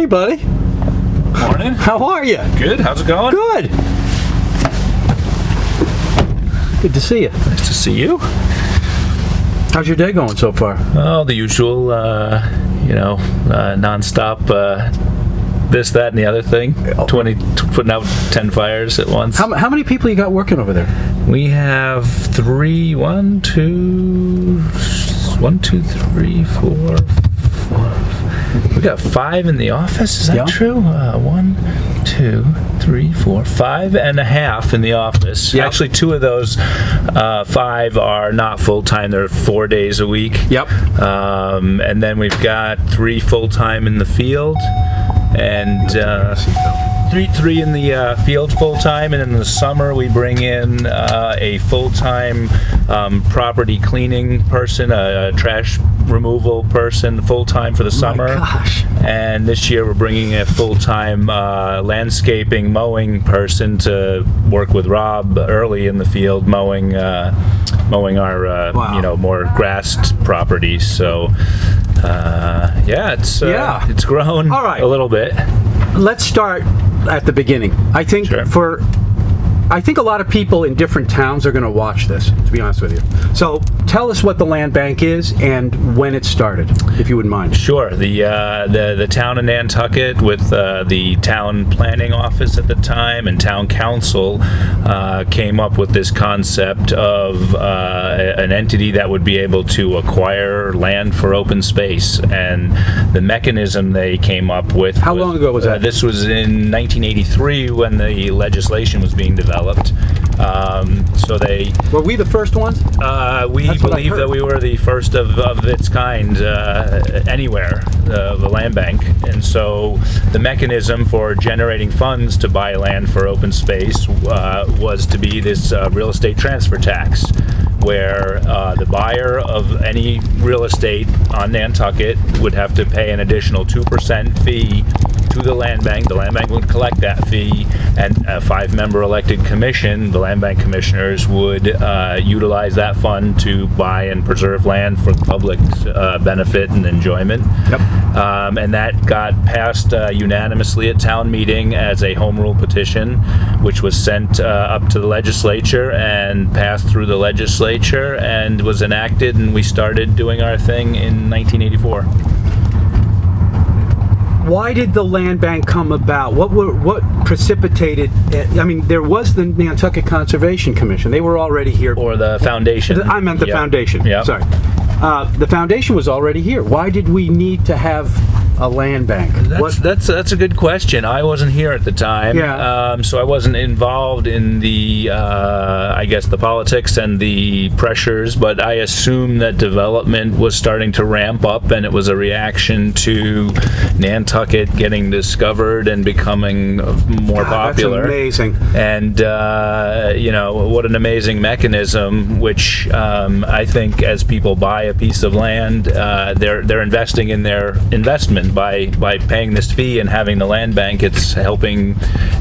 Hey, buddy. Morning. How are you? Good. How's it going? Good. Good to see you. Nice to see you. How's your day going so far? Oh, the usual, nonstop, this, that, and the other thing. Putting out 10 fires at once. How many people you got working over there? We have 3, 1, 2, 3, 4. We got 5 in the office. Is that true? 1, 2, 3, 4, 5 and a half in the office. Yep. Actually, 2 of those 5 are not full time. They're 4 days a week. Yep. And then we've got 3 full time in the field, and three in the field full time. And in the summer, we bring in a full time property cleaning person, a trash removal person, full time for the summer. My gosh. And this year we're bringing a full time landscaping mowing person to work with Rob early in the field, mowing our more grassed properties. So it's grown All right. a little bit. Let's start at the beginning. I think Sure. I think a lot of people in different towns are going to watch this, to be honest with you. So tell us what the land bank is and when it started, if you wouldn't mind. Sure. The town of Nantucket, with the town planning office at the time and town council, came up with this concept of an entity that would be able to acquire land for open space. And the mechanism they came up with. How long ago was that? This was in 1983 when the legislation was being developed. Were we the first ones? We believe that we were the first of its kind anywhere, the land bank. And so the mechanism for generating funds to buy land for open space was to be this real estate transfer tax, where the buyer of any real estate on Nantucket would have to pay an additional 2% fee to the land bank. The land bank would collect that fee, and a 5-member elected commission, the land bank commissioners, would utilize that fund to buy and preserve land for the public's benefit and enjoyment. Yep. And that got passed unanimously at town meeting as a home rule petition, which was sent up to the legislature and passed through the legislature and was enacted, and we started doing our thing in 1984. Why did the land bank come about? What precipitated it? I mean, there was the Nantucket Conservation Commission. They were already here. Or the foundation. I meant the foundation. Yep. Sorry. The foundation was already here. Why did we need to have a land bank? That's a good question. I wasn't here at the time, so I wasn't involved in the the politics and the pressures. But I assume that development was starting to ramp up, and it was a reaction to Nantucket getting discovered and becoming more popular. That's amazing. And what an amazing mechanism. Which I think, as people buy a piece of land, they're investing in their investment. By paying this fee and having the land bank, it's helping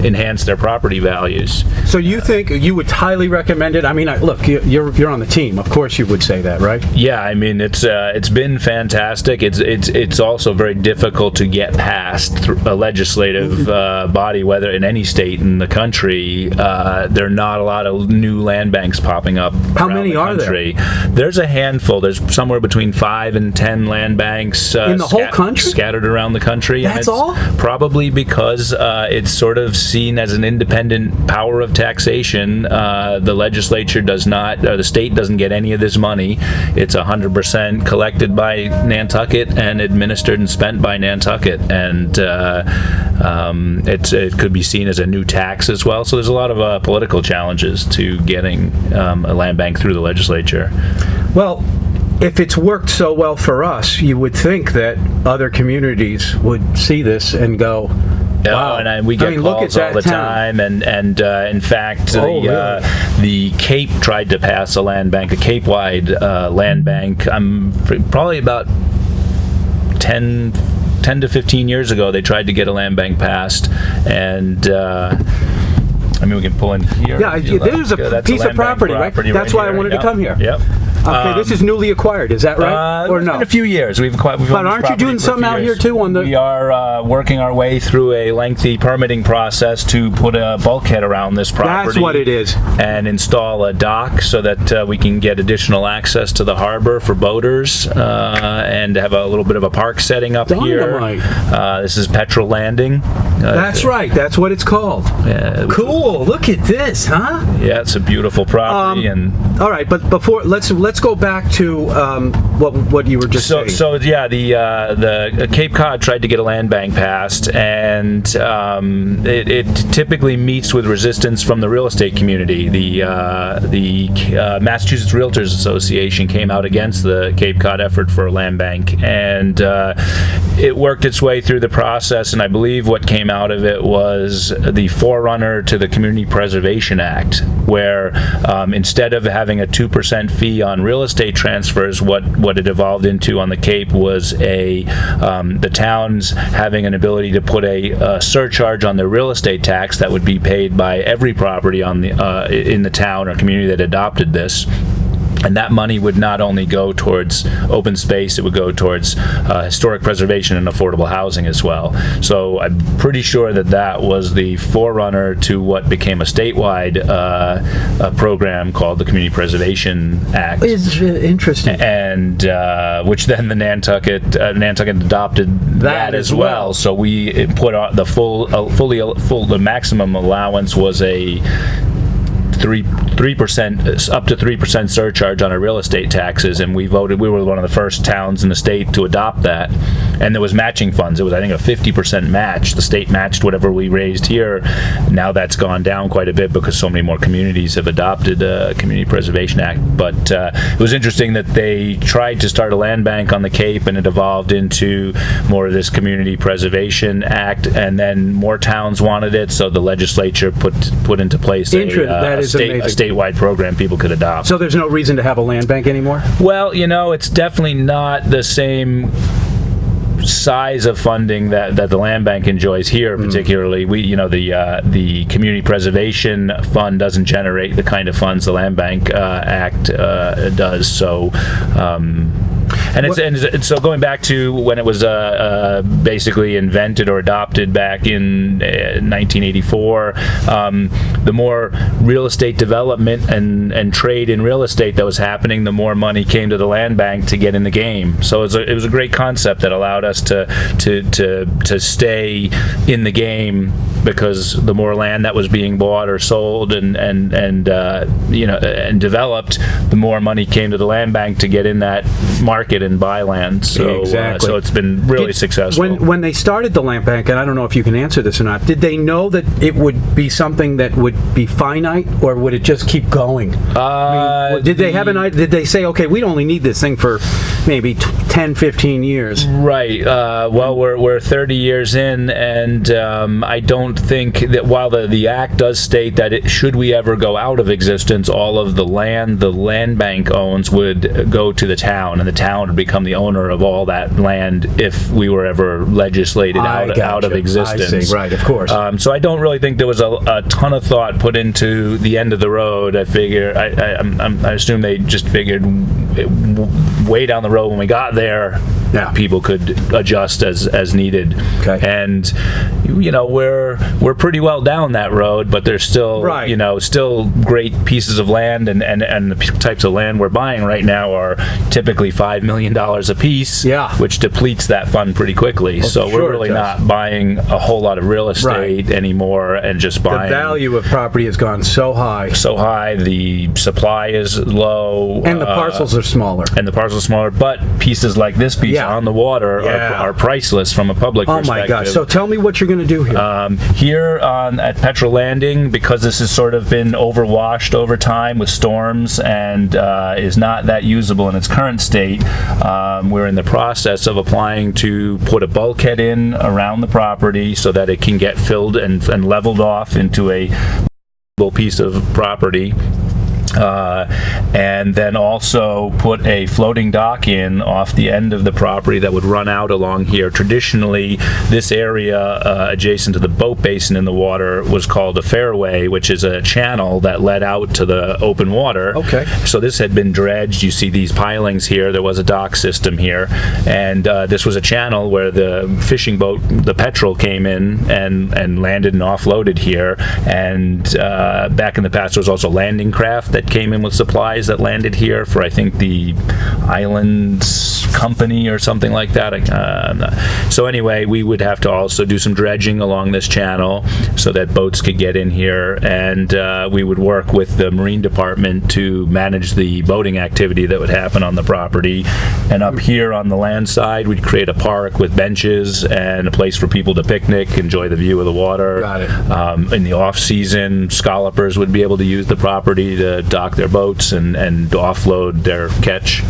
enhance their property values. So you think you would highly recommend it? I mean, look, you're on the team. Of course, you would say that, right? Yeah, I mean, it's been fantastic. It's also very difficult to get past through a legislative body, whether in any state in the country. There are not a lot of new land banks popping up. How many are there? There's a handful. There's somewhere between 5 and 10 land banks in the whole country. Scattered around the country. That's all? Probably because it's sort of seen as an independent power of taxation. The legislature does not, or the state doesn't get any of this money. It's 100% collected by Nantucket and administered and spent by Nantucket. And it could be seen as a new tax as well. So there's a lot of political challenges to getting a land bank through the legislature. Well, if it's worked so well for us, you would think that other communities would see this and go, wow. And we get calls all the time, and in fact, the Cape tried to pass a land bank, a Cape-wide land bank. Probably about 10 to 15 years ago, they tried to get a land bank passed, and we can pull in here. Yeah, there's a piece of property, right? That's why I wanted to come here. Yep. Okay, this is newly acquired, is that right? Or It's no? been a few years. We've owned this But aren't you property doing for a something few out years. here too on the? We are working our way through a lengthy permitting process to put a bulkhead around this property. That's what it is. And install a dock so that we can get additional access to the harbor for boaters and have a little bit of a park setting up here. This is Petrel Landing. That's right. That's what it's called. Yeah, Cool. Look at this, huh? yeah, it's a beautiful property. All right, but before let's go back to what you were just saying. So yeah, the Cape Cod tried to get a land bank passed, and it typically meets with resistance from the real estate community. The Massachusetts Realtors Association came out against the Cape Cod effort for a land bank, and it worked its way through the process. And I believe what came out of it was the forerunner to the Community Preservation Act, where instead of having a 2% fee on real estate transfers, what it evolved into on the Cape was the towns having an ability to put a surcharge on their real estate tax that would be paid by every property in the town or community that adopted this. And that money would not only go towards open space, it would go towards historic preservation and affordable housing as well. So I'm pretty sure that was the forerunner to what became a statewide program called the Community Preservation Act. It's interesting. And which then the Nantucket adopted that as well. So we put the maximum allowance was a 3% up to 3% surcharge on our real estate taxes, and we were one of the first towns in the state to adopt that. And there was matching funds. It was, I think, a 50% match. The state matched whatever we raised here. Now that's gone down quite a bit because so many more communities have adopted a Community Preservation Act. But it was interesting that they tried to start a land bank on the Cape, and it evolved into more of this Community Preservation Act, and then more towns wanted it, so the legislature put into place a statewide program people could adopt. So there's no reason to have a land bank anymore? Well, it's definitely not the same size of funding that the land bank enjoys here. Particularly, the Community Preservation Fund doesn't generate the kind of funds the Land Bank Act does. So. And so going back to when it was basically invented or adopted back in 1984, the more real estate development and trade in real estate that was happening, the more money came to the land bank to get in the game. So it was a great concept that allowed us to stay in the game, because the more land that was being bought or sold and developed, the more money came to the land bank to get in that market and buy land. So exactly. So it's been really successful. When they started the land bank, and I don't know if you can answer this or not, did they know that it would be something that would be finite, or would it just keep going? Did they have an idea? Did they say, okay, we only need this thing for maybe 10, 15 years? Right. Well, we're 30 years in, and I don't think that while the Act does state that should we ever go out of existence, all of the land bank owns would go to the town, and the town would become the owner of all that land if we were ever legislated out of existence. I see. Right, of course. So I don't really think there was a ton of thought put into the end of the road. I assume they just figured way down the road when we got there, people could adjust as needed. Okay. And we're pretty well down that road, but there's still still great pieces of land, and the types of land we're buying right now are typically $5 million a piece, which depletes that fund pretty quickly. So we're really not buying a whole lot of real estate anymore, and just buying. The value of property has gone so high. The supply is low, and the parcels are smaller. But pieces like this piece on the water are priceless from a public perspective. Oh my gosh! So tell me what you're going to do here. Here at Petrel Landing, because this has sort of been overwashed over time with storms and is not that usable in its current state, we're in the process of applying to put a bulkhead in around the property so that it can get filled and leveled off into a piece of property. and then also put a floating dock in off the end of the property that would run out along here. Traditionally, this area adjacent to the boat basin in the water was called a fairway, which is a channel that led out to the open water. Okay. So this had been dredged. You see these pilings here. There was a dock system here, and this was a channel where the fishing boat, the Petrel, came in and landed and offloaded here. And back in the past, there was also landing craft that came in with supplies that landed here for, I think, the Islands Company or something like that. So anyway, we would have to also do some dredging along this channel so that boats could get in here, and we would work with the Marine Department to manage the boating activity that would happen on the property. And up here on the land side, we'd create a park with benches and a place for people to picnic, enjoy the view of the water. Got it. In the off-season, scallopers would be able to use the property to dock their boats and offload their catch.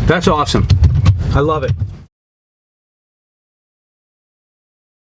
That's awesome. I love it.